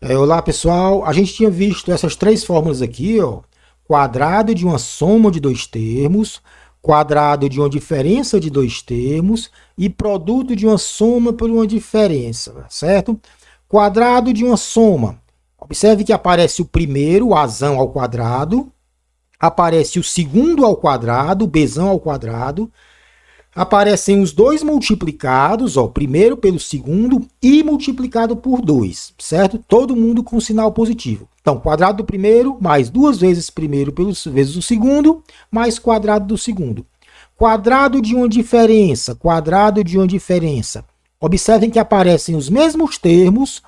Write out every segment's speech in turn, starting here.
Olá pessoal, a gente tinha visto essas três fórmulas aqui, ó. Quadrado de uma soma de dois termos, quadrado de uma diferença de dois termos e produto de uma soma por uma diferença, certo? Quadrado de uma soma. Observe que aparece o primeiro, o azão ao quadrado, aparece o segundo ao quadrado, o bzão ao quadrado, aparecem os dois multiplicados, ó, primeiro pelo segundo e multiplicado por 2, certo? Todo mundo com sinal positivo. Então, quadrado do primeiro mais duas vezes primeiro vezes o segundo, mais quadrado do segundo. Quadrado de uma diferença, quadrado de uma diferença. Observem que aparecem os mesmos termos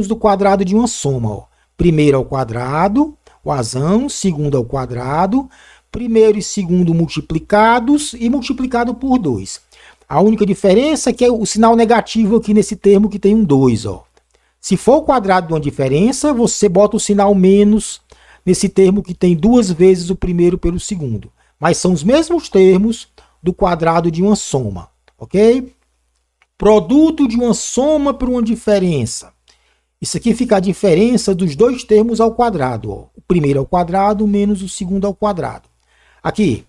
do quadrado de uma soma. Ó. Primeiro ao quadrado, o azão, segundo ao quadrado, primeiro e segundo multiplicados e multiplicado por 2. A única diferença é que é o sinal negativo aqui nesse termo que tem um 2. Ó. Se for o quadrado de uma diferença, você bota o sinal menos nesse termo que tem duas vezes o primeiro pelo segundo. Mas são os mesmos termos do quadrado de uma soma. Ok? Produto de uma soma por uma diferença. Isso aqui fica a diferença dos dois termos ao quadrado. Ó. O primeiro ao quadrado menos o segundo ao quadrado. Aqui,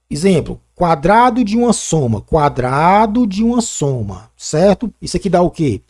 exemplo, quadrado de uma soma, certo? Isso aqui dá o quê?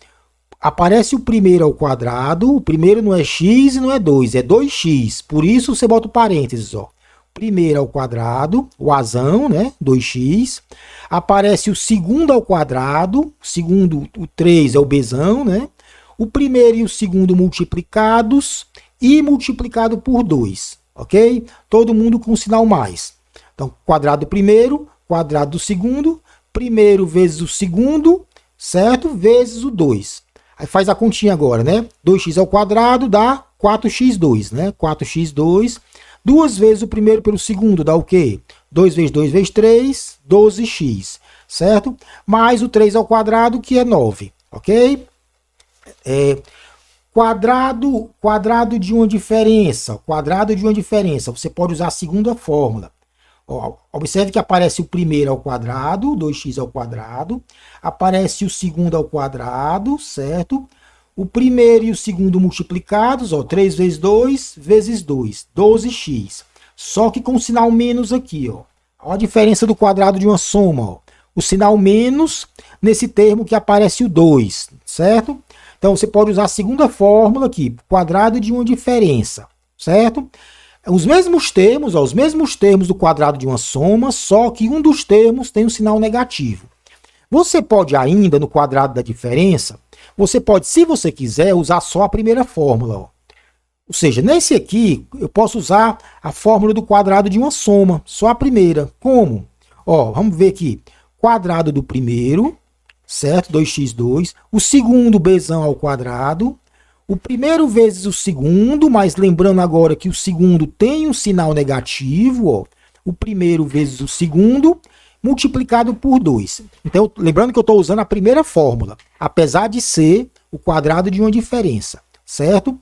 Aparece o primeiro ao quadrado, o primeiro não é x e não é 2, é 2x, por isso você bota o parênteses, ó. Primeiro ao quadrado, o azão, né, 2x, aparece o segundo ao quadrado, segundo, o 3 é o bzão, né? O primeiro e o segundo multiplicados e multiplicado por 2. Ok? Todo mundo com sinal mais. Então, quadrado do primeiro, quadrado do segundo, primeiro vezes o segundo, certo? Vezes o 2. Aí faz a continha agora, né? 2x ao quadrado dá 4x2, né? 4x2. Duas vezes o primeiro pelo segundo dá o quê? 2 vezes 2 vezes 3, 12x, certo? Mais o 3 ao quadrado, que é 9, ok? Quadrado de uma diferença. Quadrado de uma diferença. Você pode usar a segunda fórmula. Ó, observe que aparece o primeiro ao quadrado, 2x ao quadrado. Aparece o segundo ao quadrado, certo? O primeiro e o segundo multiplicados, ó, 3 vezes 2 vezes 2, 12x. Só que com o sinal menos aqui, ó. Olha a diferença do quadrado de uma soma, ó. O sinal menos nesse termo que aparece o 2, certo? Então, você pode usar a segunda fórmula aqui, quadrado de uma diferença, certo? Os mesmos termos, ó, os mesmos termos do quadrado de uma soma, só que um dos termos tem um sinal negativo. Você pode ainda, no quadrado da diferença, você pode, se você quiser, usar só a primeira fórmula. Ó. Ou seja, nesse aqui, eu posso usar a fórmula do quadrado de uma soma, só a primeira. Como? Ó, vamos ver aqui. Quadrado do primeiro, certo? 2x2. O segundo, bzão ao quadrado. O primeiro vezes o segundo, mas lembrando agora que o segundo tem um sinal negativo, ó. O primeiro vezes o segundo, multiplicado por 2. Então, lembrando que eu estou usando a primeira fórmula, apesar de ser o quadrado de uma diferença, certo?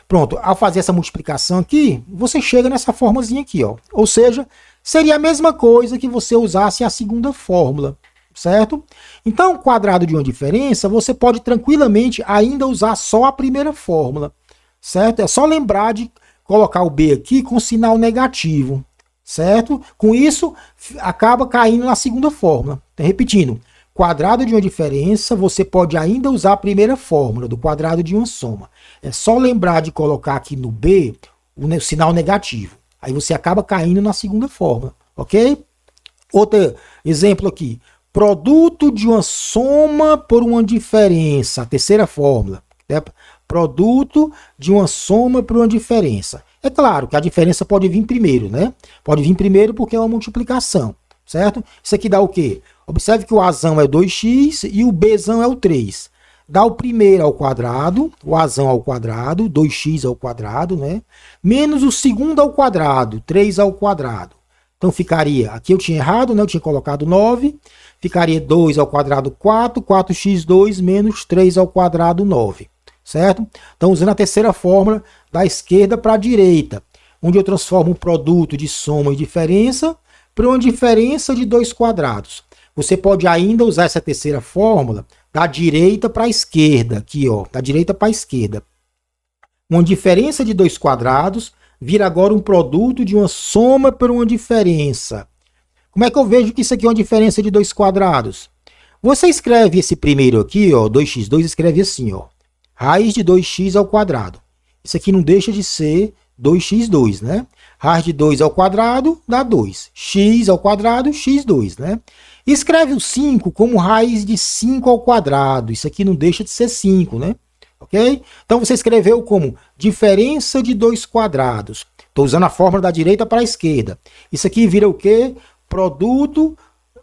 Pronto, ao fazer essa multiplicação aqui, você chega nessa formazinha aqui, ó. Ou seja, seria a mesma coisa que você usasse a segunda fórmula, certo? Então, quadrado de uma diferença, você pode tranquilamente ainda usar só a primeira fórmula, certo? É só lembrar de colocar o B aqui com sinal negativo, certo? Com isso, acaba caindo na segunda fórmula. Então, repetindo, quadrado de uma diferença, você pode ainda usar a primeira fórmula do quadrado de uma soma. É só lembrar de colocar aqui no B o sinal negativo. Aí você acaba caindo na segunda fórmula, ok? Outro exemplo aqui. Produto de uma soma por uma diferença. A terceira fórmula. Né? Produto de uma soma por uma diferença. É claro que a diferença pode vir primeiro, né? Pode vir primeiro porque é uma multiplicação, certo? Isso aqui dá o quê? Observe que o azão é 2x e o bzão é o 3. Dá o primeiro ao quadrado, o azão ao quadrado, 2x ao quadrado, né? Menos o segundo ao quadrado, 3 ao quadrado. Então ficaria, aqui eu tinha errado, né? Eu tinha colocado 9. Ficaria 2 ao quadrado 4, 4x2 menos 3 ao quadrado 9, certo? Então usando a terceira fórmula da esquerda para a direita, onde eu transformo um produto de soma e diferença para uma diferença de dois quadrados. Você pode ainda usar essa terceira fórmula da direita para a esquerda, aqui, ó, da direita para a esquerda. Uma diferença de dois quadrados vira agora um produto de uma soma por uma diferença. Como é que eu vejo que isso aqui é uma diferença de dois quadrados? Você escreve esse primeiro aqui, ó, 2x2, escreve assim, ó, raiz de 2x ao quadrado. Isso aqui não deixa de ser 2x2, né? Raiz de 2 ao quadrado dá 2. X ao quadrado, x2, né? Escreve o 5 como raiz de 5 ao quadrado. Isso aqui não deixa de ser 5, né? Ok? Então você escreveu como diferença de dois quadrados. Estou usando a fórmula da direita para a esquerda. Isso aqui vira o quê? Produto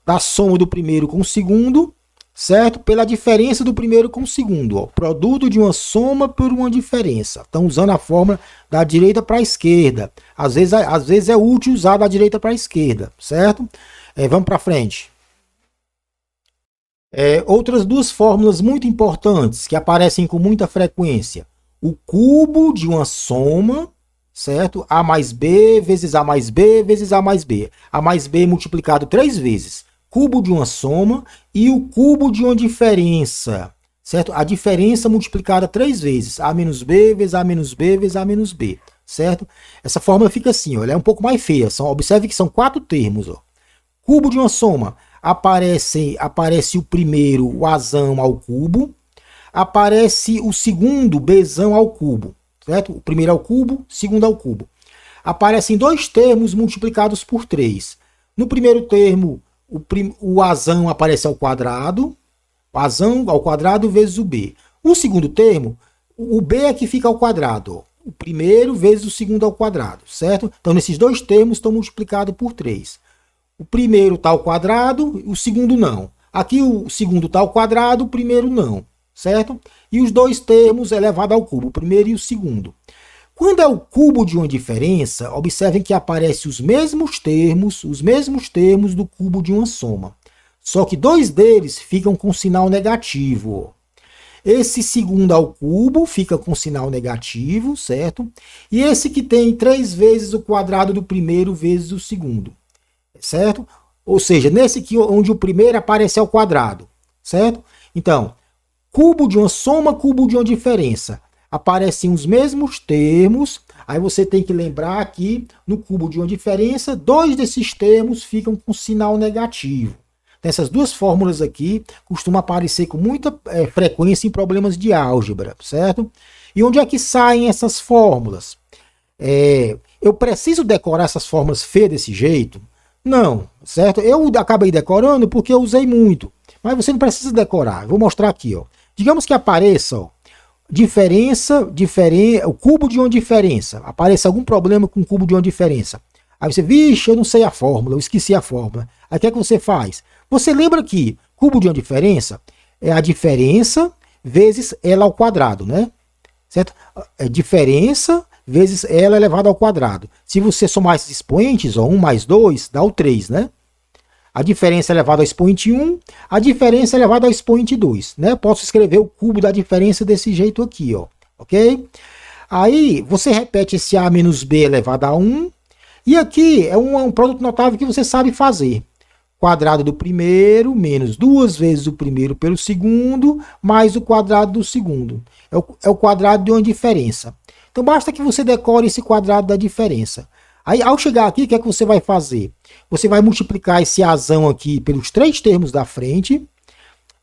da soma do primeiro com o segundo, certo? Pela diferença do primeiro com o segundo. Ó. Produto de uma soma por uma diferença. Estão usando a fórmula da direita para a esquerda. Às vezes é útil usar da direita para a esquerda, certo? Vamos para frente. Outras duas fórmulas muito importantes que aparecem com muita frequência. O cubo de uma soma, certo? A mais B vezes A mais B vezes A mais B. A mais B multiplicado 3 vezes. Cubo de uma soma e o cubo de uma diferença, certo? A diferença multiplicada 3 vezes. A menos B vezes A menos B vezes A menos B, certo? Essa fórmula fica assim, ó, ela é um pouco mais feia. Observe que são 4 termos, ó. Cubo de uma soma. Aparece o primeiro, o Azão ao cubo. Aparece o segundo, Bzão ao cubo. Certo? O primeiro ao cubo, o segundo ao cubo. Aparecem dois termos multiplicados por 3. No primeiro termo, o Azão aparece ao quadrado. O Azão ao quadrado vezes o B. O segundo termo, o B é que fica ao quadrado. Ó. O primeiro vezes o segundo ao quadrado. Certo? Então, nesses dois termos estão multiplicados por 3. O primeiro está ao quadrado, o segundo não. Aqui o segundo está ao quadrado, o primeiro não, certo? E os dois termos elevado ao cubo, o primeiro e o segundo. Quando é o cubo de uma diferença, observem que aparecem os mesmos termos do cubo de uma soma. Só que dois deles ficam com sinal negativo. Esse segundo ao cubo fica com sinal negativo, certo? E esse que tem 3 vezes o quadrado do primeiro vezes o segundo. Certo? Ou seja, nesse aqui onde o primeiro aparece ao quadrado, certo? Então, cubo de uma soma, cubo de uma diferença. Aparecem os mesmos termos, aí você tem que lembrar que no cubo de uma diferença, 2 desses termos ficam com sinal negativo. Essas duas fórmulas aqui costumam aparecer com muita frequência em problemas de álgebra, certo? E onde é que saem essas fórmulas? Eu preciso decorar essas fórmulas feias desse jeito? Não, certo? Eu acabei decorando porque eu usei muito. Mas você não precisa decorar. Vou mostrar aqui, ó. Digamos que apareça, ó, o cubo de uma diferença. Apareça algum problema com o cubo de uma diferença. Aí você, vixe, eu não sei a fórmula, eu esqueci a fórmula. Aí o que é que você faz? Você lembra que cubo de uma diferença é a diferença vezes ela ao quadrado, né? Certo? É diferença vezes ela elevado ao quadrado. Se você somar esses expoentes, ó, 1 mais 2, dá o 3, né? A diferença elevada ao expoente 1, a diferença elevada ao expoente 2, né? Posso escrever o cubo da diferença desse jeito aqui, ó, ok? Aí, você repete esse A menos B elevado a 1, e aqui é um produto notável que você sabe fazer. Quadrado do primeiro, menos 2 vezes o primeiro pelo segundo, mais o quadrado do segundo. É o quadrado de uma diferença. Então basta que você decore esse quadrado da diferença. Aí ao chegar aqui, o que é que você vai fazer? Você vai multiplicar esse Azão aqui pelos 3 termos da frente.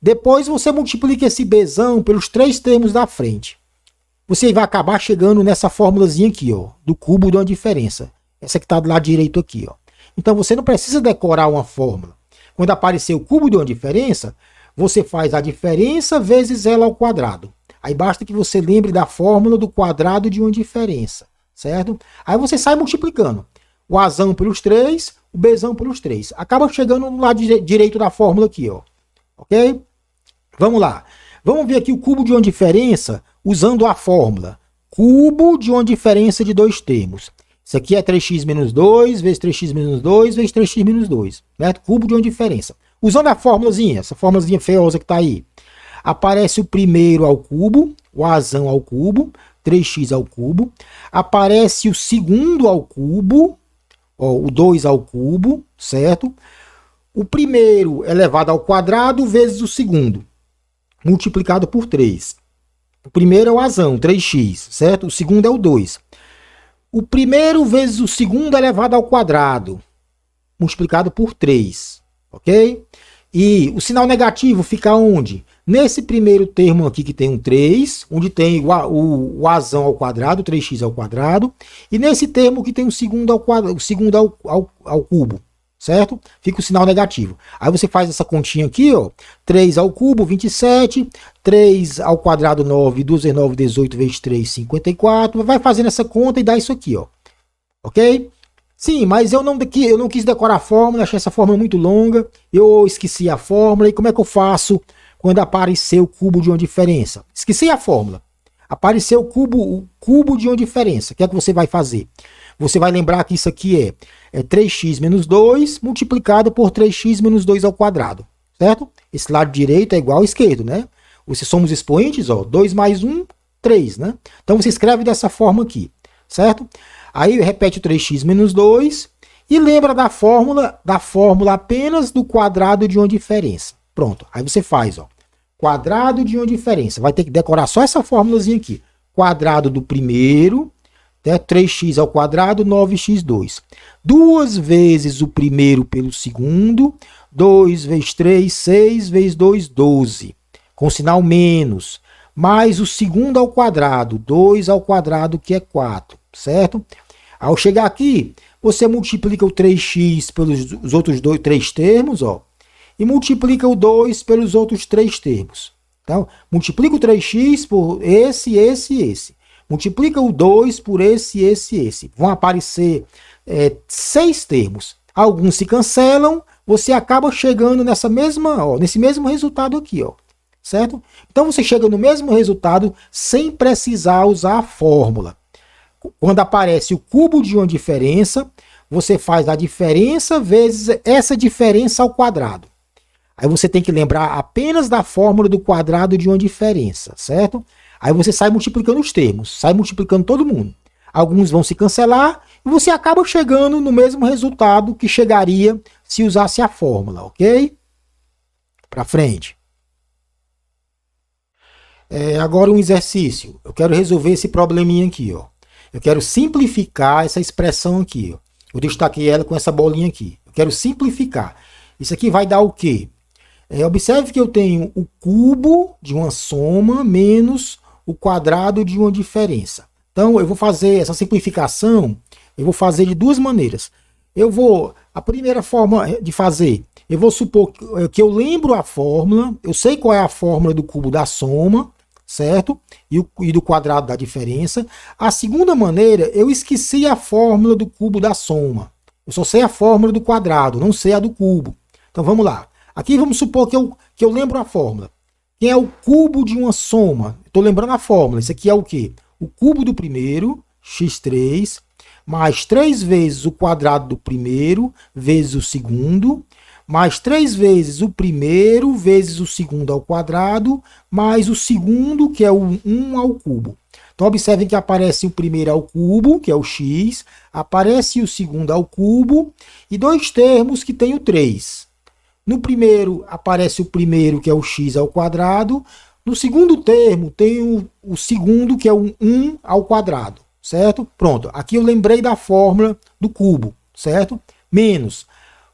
Depois você multiplica esse Bzão pelos 3 termos da frente. Você vai acabar chegando nessa formulazinha aqui, ó, do cubo de uma diferença. Essa que está do lado direito aqui, ó. Então você não precisa decorar uma fórmula. Quando aparecer o cubo de uma diferença, você faz a diferença vezes ela ao quadrado. Aí basta que você lembre da fórmula do quadrado de uma diferença, certo? Aí você sai multiplicando. O Azão pelos 3, o Bzão pelos 3. Acaba chegando no lado direito da fórmula aqui, ó. Ok? Vamos lá. Vamos ver aqui o cubo de uma diferença usando a fórmula. Cubo de uma diferença de 2 termos. Isso aqui é 3x menos 2 vezes 3x menos 2 vezes 3x menos 2. Certo? Cubo de uma diferença. Usando a formulazinha, essa formulazinha feiosa que está aí. Aparece o primeiro ao cubo, o Azão ao cubo, 3x ao cubo. Aparece o segundo ao cubo, ó, o 2 ao cubo, certo? O primeiro elevado ao quadrado vezes o segundo. multiplicado por 3. O primeiro é o azão, 3x, certo? O segundo é o 2. O primeiro vezes o segundo elevado ao quadrado, multiplicado por 3, ok? E o sinal negativo fica onde? Nesse primeiro termo aqui que tem um 3, onde tem o azão ao quadrado, 3x ao quadrado, e nesse termo que tem o segundo ao quadrado, o segundo ao cubo, certo? Fica o sinal negativo. Aí você faz essa continha aqui, ó, 3 ao cubo, 27, 3 ao quadrado, 9, 2 vezes 9, 18, vezes 3, 54, vai fazendo essa conta e dá isso aqui, ó, ok? Sim, mas eu não quis decorar a fórmula, achei essa fórmula muito longa, eu esqueci a fórmula, e como é que eu faço quando aparecer o cubo de uma diferença? Esqueci a fórmula. Apareceu o cubo de uma diferença. O que é que você vai fazer? Você vai lembrar que isso aqui é 3x menos 2 multiplicado por 3x menos 2 ao quadrado, certo? Esse lado direito é igual ao esquerdo, né? Se somos expoentes, ó, 2 mais 1, 3, né? Então você escreve dessa forma aqui, certo? Aí repete o 3x menos 2 e lembra da fórmula apenas do quadrado de uma diferença. Pronto, aí você faz, ó, quadrado de uma diferença. Vai ter que decorar só essa fórmulazinha aqui. Quadrado do primeiro, né, 3x ao quadrado, 9x2. 2 vezes o primeiro pelo segundo, 2 vezes 3, 6 vezes 2, 12. Com sinal menos. Mais o segundo ao quadrado, 2 ao quadrado, que é 4. Certo? Ao chegar aqui, você multiplica o 3x pelos outros 3 termos, ó, e multiplica o 2 pelos outros 3 termos. Então, multiplica o 3x por esse, esse e esse. Multiplica o 2 por esse, esse e esse. Vão aparecer 6 termos. Alguns se cancelam, você acaba chegando nesse mesmo resultado aqui, ó. Certo? Então, você chega no mesmo resultado sem precisar usar a fórmula. Quando aparece o cubo de uma diferença, você faz a diferença vezes essa diferença ao quadrado. Aí você tem que lembrar apenas da fórmula do quadrado de uma diferença, certo? Aí você sai multiplicando os termos, sai multiplicando todo mundo. Alguns vão se cancelar e você acaba chegando no mesmo resultado que chegaria se usasse a fórmula, ok? Para frente. Agora um exercício. Eu quero resolver esse probleminha aqui, ó. Eu quero simplificar essa expressão aqui. Ó. Eu destaquei ela com essa bolinha aqui. Eu quero simplificar. Isso aqui vai dar o quê? Observe que eu tenho o cubo de uma soma menos o quadrado de uma diferença. Então, eu vou fazer essa simplificação, eu vou fazer de duas maneiras. A primeira forma de fazer, eu vou supor que eu lembro a fórmula, eu sei qual é a fórmula do cubo da soma, certo? E do quadrado da diferença. A segunda maneira, eu esqueci a fórmula do cubo da soma. Eu só sei a fórmula do quadrado, não sei a do cubo. Então vamos lá. Aqui vamos supor que eu lembro a fórmula. Quem é o cubo de uma soma? Estou lembrando a fórmula. Isso aqui é o quê? O cubo do primeiro, x3, mais 3 vezes o quadrado do primeiro, vezes o segundo, mais 3 vezes o primeiro vezes o segundo ao quadrado, mais o segundo, que é o 1 ao cubo. Então, observem que aparece o primeiro ao cubo, que é o x, aparece o segundo ao cubo, e dois termos que tem o 3. No primeiro, aparece o primeiro, que é o x ao quadrado. No segundo termo, tem o segundo, que é o 1 ao quadrado, certo? Pronto, aqui eu lembrei da fórmula do cubo, certo? Menos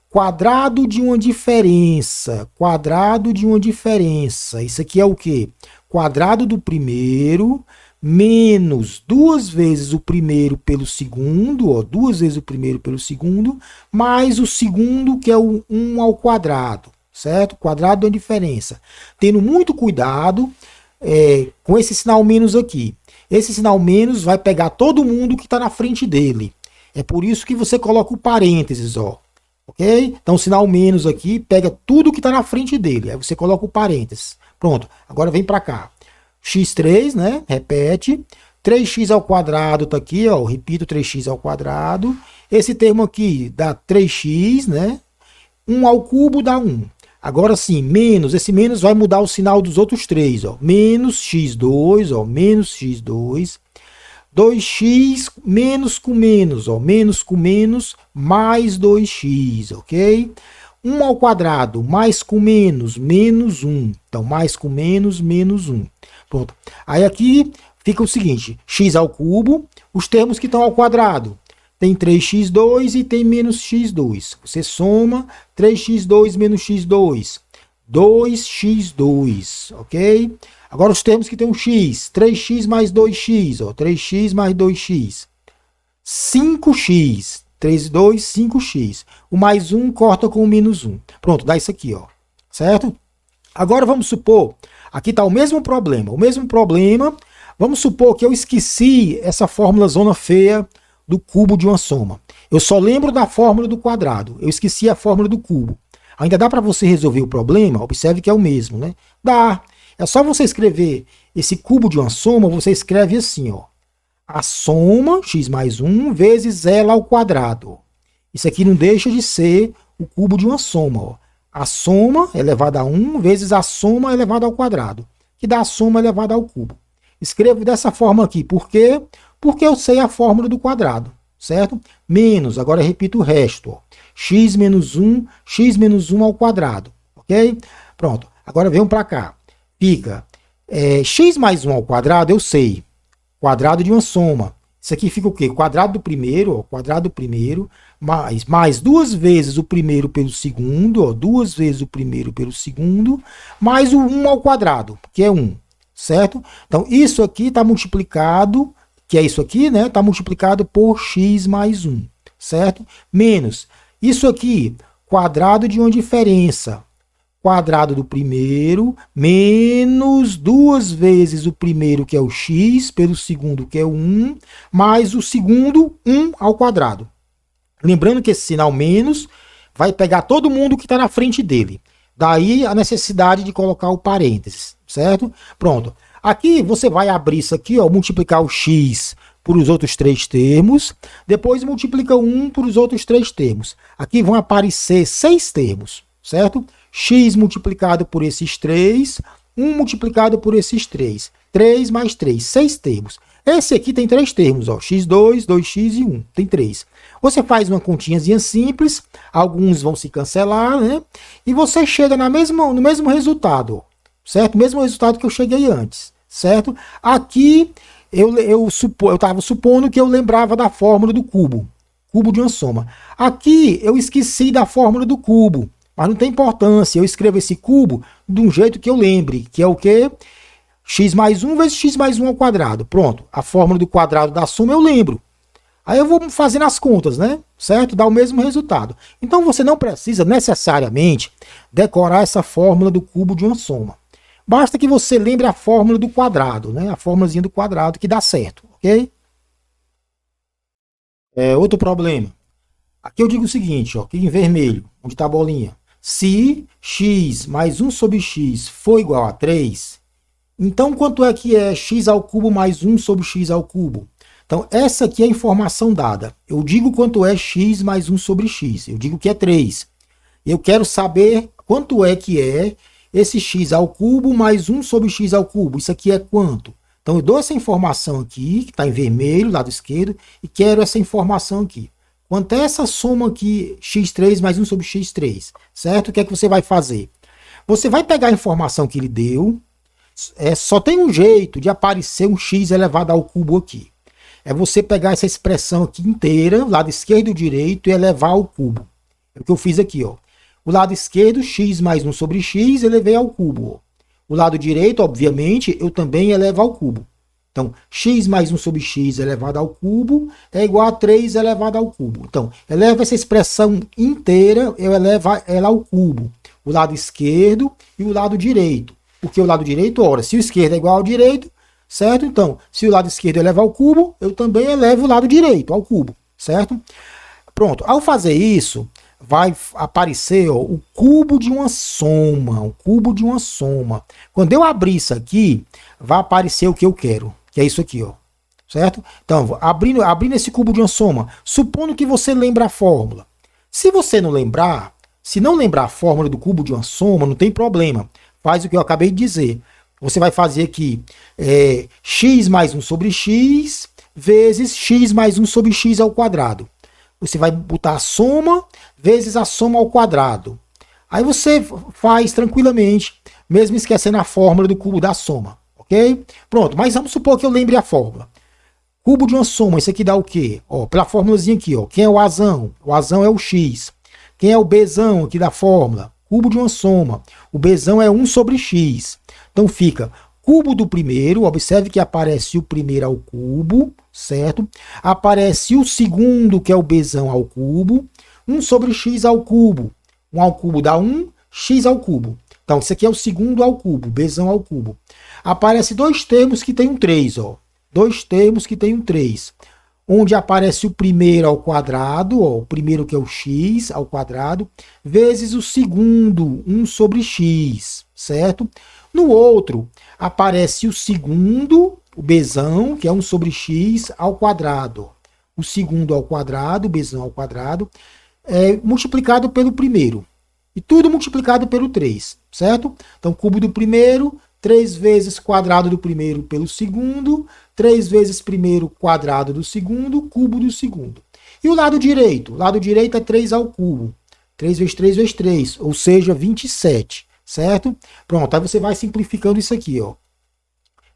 quadrado de uma diferença, quadrado de uma diferença. Isso aqui é o quê? Quadrado do primeiro menos 2 vezes o primeiro pelo segundo, ó, 2 vezes o primeiro pelo segundo, mais o segundo, que é o 1 ao quadrado, certo? Quadrado de uma diferença. Tendo muito cuidado com esse sinal menos aqui. Esse sinal menos vai pegar todo mundo que está na frente dele. É por isso que você coloca o parênteses, ó. Ok? Então, o sinal menos aqui pega tudo que está na frente dele. Aí você coloca o parênteses. Pronto. Agora vem para cá. x3, né? Repete. 3x ao quadrado tá aqui, ó. Eu repito 3x ao quadrado. Esse termo aqui dá 3x, né? 1 ao cubo dá 1. Agora sim, menos. Esse menos vai mudar o sinal dos outros três, ó. Menos x2, ó. Menos x2. 2x menos com menos, ó, menos com menos, mais 2x, ok? 1 ao quadrado, mais com menos, menos 1. Então, mais com menos, menos 1. Pronto. Aí aqui fica o seguinte, x ao cubo, os termos que estão ao quadrado. Tem 3x2 e tem menos x2. Você soma 3x2 menos x2. 2x2, ok? Agora os termos que tem um x. 3x mais 2x, ó, 3x mais 2x. 5x. 3, 2, 5x. O mais 1 corta com o menos 1. Pronto, dá isso aqui, ó. Certo? Agora vamos supor, aqui está o mesmo problema. O mesmo problema, vamos supor que eu esqueci essa fórmula zona feia do cubo de uma soma. Eu só lembro da fórmula do quadrado. Eu esqueci a fórmula do cubo. Ainda dá para você resolver o problema? Observe que é o mesmo, né? Dá. É só você escrever esse cubo de uma soma, você escreve assim, ó. A soma, x mais 1, vezes ela ao quadrado. Isso aqui não deixa de ser o cubo de uma soma, ó. A soma elevada a 1 vezes a soma elevada ao quadrado, que dá a soma elevada ao cubo. Escrevo dessa forma aqui. Por quê? Porque eu sei a fórmula do quadrado, certo? Menos, agora eu repito o resto, ó. X menos 1 ao quadrado, ok? Pronto, agora venham para cá. Fica x mais 1 ao quadrado, eu sei. Quadrado de uma soma. Isso aqui fica o quê? Quadrado do primeiro, ó, quadrado do primeiro, mais duas vezes o primeiro pelo segundo, ó, duas vezes o primeiro pelo segundo, mais o 1 ao quadrado, que é 1, certo? Então, isso aqui está multiplicado, que é isso aqui, né? Está multiplicado por x mais 1, certo? Menos, isso aqui, quadrado de uma diferença. Quadrado do primeiro, menos duas vezes o primeiro, que é o x, pelo segundo, que é o 1, mais o segundo, 1 ao quadrado. Lembrando que esse sinal menos vai pegar todo mundo que está na frente dele. Daí a necessidade de colocar o parênteses, certo? Pronto. Aqui você vai abrir isso aqui, ó, multiplicar o x por os outros três termos, depois multiplica 1 por os outros três termos. Aqui vão aparecer 6 termos, certo? X multiplicado por esses 3, 1 multiplicado por esses 3. 3 mais 3, 6 termos. Esse aqui tem 3 termos, ó, x2, 2x e 1, tem 3. Você faz uma continhazinha simples, alguns vão se cancelar, né? E você chega no mesmo resultado, certo? Mesmo resultado que eu cheguei antes, certo? Aqui eu estava supondo que eu lembrava da fórmula do cubo de uma soma. Aqui eu esqueci da fórmula do cubo. Mas não tem importância, eu escrevo esse cubo de um jeito que eu lembre, que é o quê? X mais 1 vezes x mais 1 ao quadrado. Pronto, a fórmula do quadrado da soma eu lembro. Aí eu vou fazendo as contas, né? Certo? Dá o mesmo resultado. Então você não precisa necessariamente decorar essa fórmula do cubo de uma soma. Basta que você lembre a fórmula do quadrado, né? A fórmulazinha do quadrado que dá certo, ok? Outro problema. Aqui eu digo o seguinte, ó, aqui em vermelho, onde está a bolinha. Se x mais 1 sobre x for igual a 3, então quanto é que é x ao cubo mais 1 sobre x ao cubo? Então essa aqui é a informação dada. Eu digo quanto é x mais 1 sobre x. Eu digo que é 3. Eu quero saber quanto é que é esse x ao cubo mais 1 sobre x ao cubo. Isso aqui é quanto? Então eu dou essa informação aqui, que está em vermelho, lado esquerdo, e quero essa informação aqui. Quanto é essa soma aqui, x3 mais 1 sobre x3, certo? O que é que você vai fazer? Você vai pegar a informação que ele deu, só tem um jeito de aparecer um x elevado ao cubo aqui. É você pegar essa expressão aqui inteira, lado esquerdo e direito, e elevar ao cubo. É o que eu fiz aqui, ó. O lado esquerdo, x mais 1 sobre x, elevei ao cubo. O lado direito, obviamente, eu também elevo ao cubo. Então, x mais 1 sobre x elevado ao cubo é igual a 3 elevado ao cubo. Então, eleva essa expressão inteira, eu elevo ela ao cubo. O lado esquerdo e o lado direito. Porque o lado direito, ora, se o esquerdo é igual ao direito, certo? Então, se o lado esquerdo eleva ao cubo, eu também elevo o lado direito ao cubo, certo? Pronto, ao fazer isso, vai aparecer, ó, o cubo de uma soma, o cubo de uma soma. Quando eu abrir isso aqui, vai aparecer o que eu quero, que é isso aqui, ó, certo? Então, abrindo esse cubo de uma soma, supondo que você lembra a fórmula. Se você não lembrar, se não lembrar a fórmula do cubo de uma soma, não tem problema. Faz o que eu acabei de dizer. Você vai fazer aqui x mais 1 sobre x vezes x mais 1 sobre x ao quadrado. Você vai botar a soma vezes a soma ao quadrado. Aí você faz tranquilamente, mesmo esquecendo a fórmula do cubo da soma, ok? Pronto, mas vamos supor que eu lembre a fórmula. Cubo de uma soma, isso aqui dá o quê? Ó, pela fórmulazinha aqui, ó. Quem é o Azão? O Azão é o X. Quem é o Bzão aqui da fórmula? Cubo de uma soma. O Bzão é 1 sobre X. Então fica cubo do primeiro, observe que aparece o primeiro ao cubo, certo? Aparece o segundo, que é o Bzão ao cubo. 1 sobre X ao cubo. 1 ao cubo dá 1, X ao cubo. Então isso aqui é o segundo ao cubo, Bzão ao cubo. Aparece dois termos que tem um 3, ó. Dois termos que tem um 3. Onde aparece o primeiro ao quadrado, ó, o primeiro que é o x ao quadrado, vezes o segundo, 1 sobre x, certo? No outro, aparece o segundo, o bzão, que é 1 sobre x ao quadrado. O segundo ao quadrado, bzão ao quadrado, multiplicado pelo primeiro. E tudo multiplicado pelo 3, certo? Então, cubo do primeiro, 3 vezes quadrado do primeiro pelo segundo, 3 vezes primeiro quadrado do segundo, cubo do segundo. E o lado direito? O lado direito é 3 ao cubo. 3 vezes 3 vezes 3, ou seja, 27, certo? Pronto, aí você vai simplificando isso aqui, ó.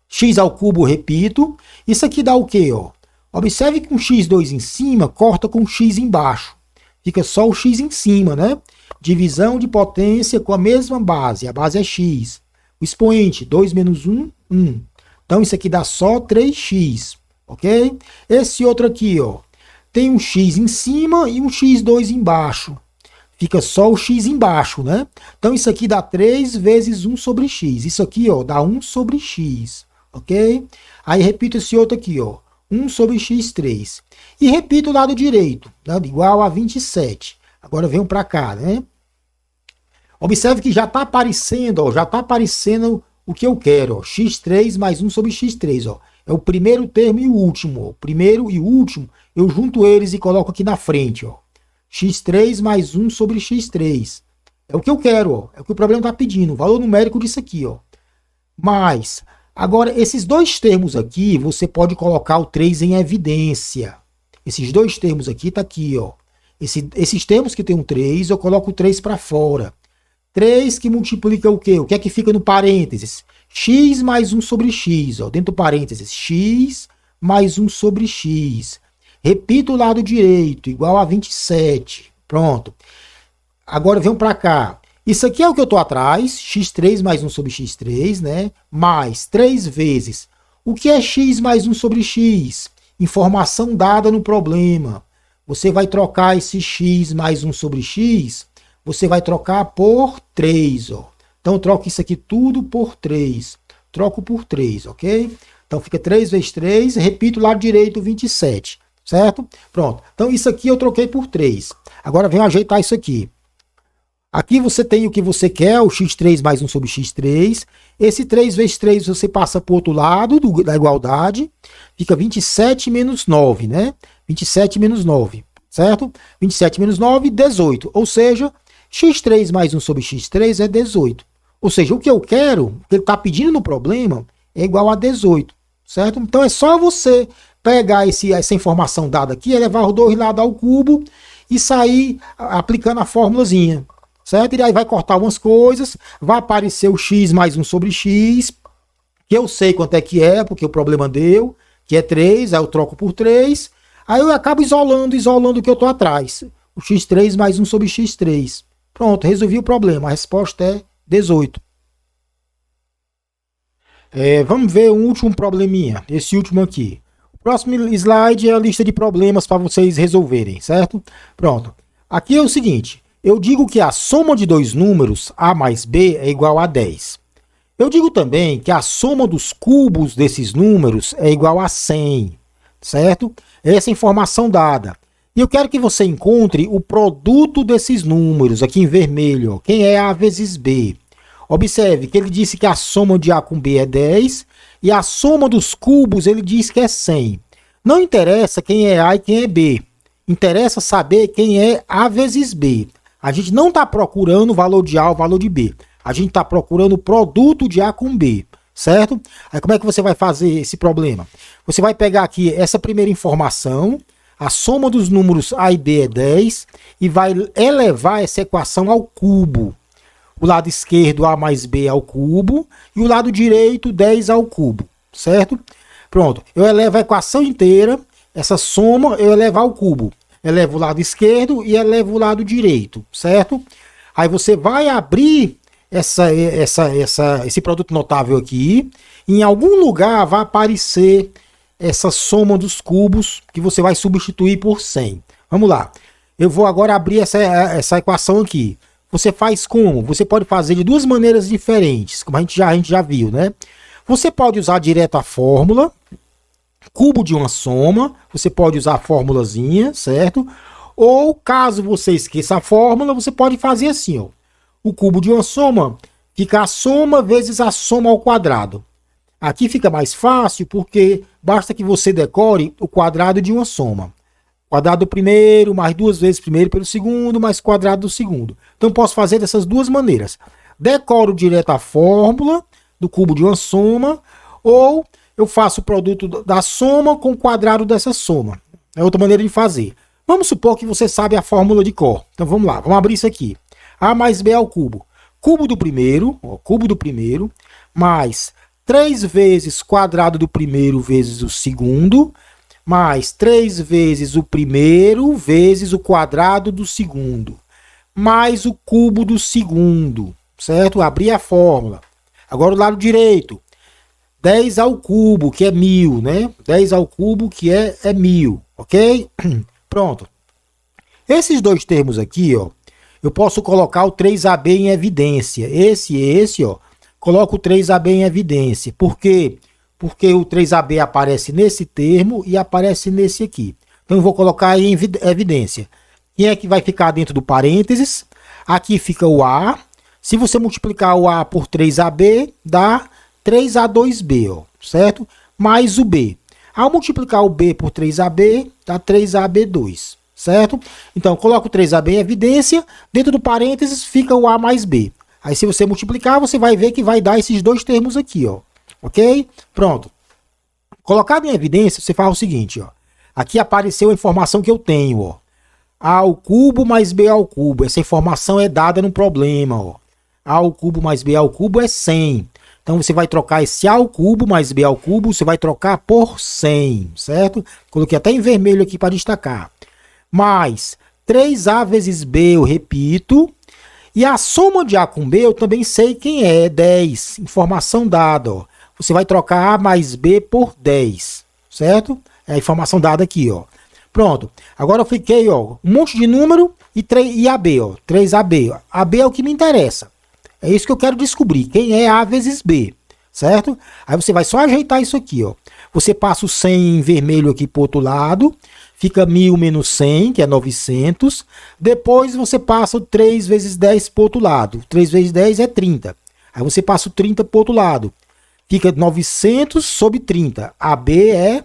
X ao cubo, repito. Isso aqui dá o quê, ó? Observe que um x2 em cima corta com x embaixo. Fica só o x em cima, né? Divisão de potência com a mesma base. A base é x. O expoente, 2 menos 1, 1. Então, isso aqui dá só 3x, ok? Esse outro aqui, ó, tem um x em cima e um x2 embaixo. Fica só o x embaixo, né? Então, isso aqui dá 3 vezes 1 sobre x. Isso aqui, ó, dá 1 sobre x, ok? Aí, repito esse outro aqui, ó, 1 sobre x3. E repito o lado direito, né? Igual a 27. Agora, venham para cá, né? Observe que já está aparecendo, ó, o que eu quero, ó, x3 mais 1 sobre x3, ó. É o primeiro termo e o último, ó. O primeiro e o último, eu junto eles e coloco aqui na frente, ó. x3 mais 1 sobre x3. É o que eu quero, ó. É o que o problema está pedindo, o valor numérico disso aqui, ó. Mas, agora, esses dois termos aqui, você pode colocar o 3 em evidência. Esses dois termos aqui, tá aqui, ó. Esses termos que tem um 3, eu coloco o 3 para fora. 3 que multiplica o quê? O que é que fica no parênteses? X mais 1 sobre x, ó, dentro do parênteses. X mais 1 sobre x. Repito o lado direito, igual a 27. Pronto. Agora vem para cá. Isso aqui é o que eu estou atrás, x3 mais 1 sobre x3, né? Mais 3 vezes. O que é x mais 1 sobre x? Informação dada no problema. Você vai trocar esse x mais 1 sobre x, você vai trocar por 3, ó. Então, eu troco isso aqui tudo por 3. Troco por 3, ok? Então, fica 3 vezes 3, repito, lado direito, 27, certo? Pronto. Então, isso aqui eu troquei por 3. Agora, venho ajeitar isso aqui. Aqui você tem o que você quer, o x3 mais 1 sobre x3. Esse 3 vezes 3 você passa para o outro lado da igualdade. Fica 27 menos 9, né? 27 menos 9, certo? 27 menos 9, 18. Ou seja, x3 mais 1 sobre x3 é 18. Ou seja, o que eu quero, o que ele está pedindo no problema, é igual a 18, certo? Então é só você pegar essa informação dada aqui, elevar os dois lados ao cubo e sair aplicando a formulazinha, certo? E aí vai cortar algumas coisas, vai aparecer o x mais 1 sobre x, que eu sei quanto é que é, porque o problema deu, que é 3, aí eu troco por 3, aí eu acabo isolando o que eu estou atrás. O x3 mais 1 sobre x3. Pronto, resolvi o problema. A resposta é 18. Vamos ver um último probleminha. Esse último aqui. O próximo slide é a lista de problemas para vocês resolverem, certo? Pronto. Aqui é o seguinte. Eu digo que a soma de dois números, a mais b, é igual a 10. Eu digo também que a soma dos cubos desses números é igual a 100, certo? Essa é a informação dada. E eu quero que você encontre o produto desses números, aqui em vermelho, ó. Quem é A vezes B? Observe que ele disse que a soma de A com B é 10, e a soma dos cubos ele diz que é 100. Não interessa quem é A e quem é B. Interessa saber quem é A vezes B. A gente não está procurando o valor de A ou o valor de B. A gente está procurando o produto de A com B, certo? Aí como é que você vai fazer esse problema? Você vai pegar aqui essa primeira informação, a soma dos números A e B é 10, e vai elevar essa equação ao cubo. o lado esquerdo A mais B ao cubo e o lado direito 10 ao cubo, certo? Pronto, eu elevo a equação inteira, essa soma eu elevo ao cubo. Elevo o lado esquerdo e elevo o lado direito, certo? Aí você vai abrir esse produto notável aqui. Em algum lugar vai aparecer essa soma dos cubos que você vai substituir por 100. Vamos lá. Eu vou agora abrir essa equação aqui. Você faz como? Você pode fazer de duas maneiras diferentes, como a gente já viu, né? Você pode usar direto a fórmula, cubo de uma soma, você pode usar a formulazinha, certo? Ou, caso você esqueça a fórmula, você pode fazer assim, ó. O cubo de uma soma fica a soma vezes a soma ao quadrado. Aqui fica mais fácil porque basta que você decore o quadrado de uma soma. Quadrado do primeiro, mais duas vezes primeiro pelo segundo, mais quadrado do segundo. Então posso fazer dessas duas maneiras. Decoro direto a fórmula do cubo de uma soma, ou eu faço o produto da soma com o quadrado dessa soma. É outra maneira de fazer. Vamos supor que você sabe a fórmula de cor. Então vamos lá, vamos abrir isso aqui. A mais B ao cubo. Cubo do primeiro, mais 3 vezes quadrado do primeiro vezes o segundo, mais 3 vezes o primeiro vezes o quadrado do segundo, mais o cubo do segundo, certo? Abri a fórmula. Agora o lado direito. 10 ao cubo, que é 1000, né? 10 ao cubo, que é 1000, ok? Pronto. Esses dois termos aqui, ó, eu posso colocar o 3AB em evidência. Esse, ó, coloco o 3AB em evidência. Por quê? Porque o 3AB aparece nesse termo e aparece nesse aqui. Então eu vou colocar em evidência. Quem é que vai ficar dentro do parênteses? Aqui fica o A. Se você multiplicar o A por 3AB, dá 3A2B, ó, certo? Mais o B. Ao multiplicar o B por 3AB, dá 3AB2, certo? Então, coloco o 3AB em evidência. Dentro do parênteses fica o A mais B. Aí, se você multiplicar, você vai ver que vai dar esses dois termos aqui, ó. Ok? Pronto. Colocado em evidência, você faz o seguinte, ó. Aqui apareceu a informação que eu tenho, ó. A ao cubo mais B ao cubo. Essa informação é dada no problema, ó. A ao cubo mais B ao cubo é 100. Então, você vai trocar esse A ao cubo mais B ao cubo, você vai trocar por 100, certo? Coloquei até em vermelho aqui para destacar. Mais 3A vezes B, eu repito. E a soma de A com B, eu também sei quem é 10. Informação dada, ó. Você vai trocar A mais B por 10, certo? É a informação dada aqui, ó. Pronto. Agora eu fiquei, ó, um monte de número e AB, ó. 3AB. Ó. AB é o que me interessa. É isso que eu quero descobrir. Quem é A vezes B, certo? Aí você vai só ajeitar isso aqui, ó. Você passa o 100 em vermelho aqui pro outro lado. Fica 1000 menos 100, que é 900. Depois você passa o 3 vezes 10 pro outro lado. 3 vezes 10 é 30. Aí você passa o 30 pro outro lado. Fica 900 sobre 30. AB é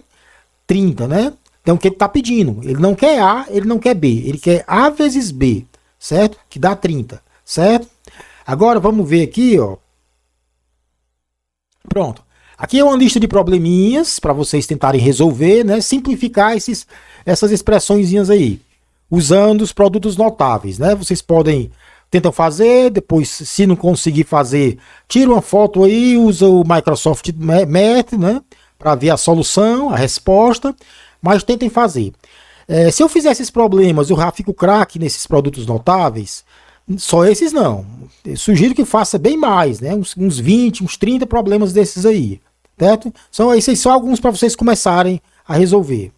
30, né? Então o que ele está pedindo? Ele não quer A, ele não quer B. Ele quer A vezes B, certo? Que dá 30, certo? Agora vamos ver aqui, ó. Pronto. Aqui é uma lista de probleminhas para vocês tentarem resolver, né? Simplificar essas expressõezinhas aí, usando os produtos notáveis, né? Vocês tentam fazer, depois, se não conseguir fazer, tira uma foto aí, usa o Microsoft Math, né? Para ver a solução, a resposta, mas tentem fazer. Se eu fizer esses problemas, eu já fico craque nesses produtos notáveis. Só esses não. Eu sugiro que faça bem mais, né? Uns 20, uns 30 problemas desses aí, certo? Esses são alguns para vocês começarem a resolver.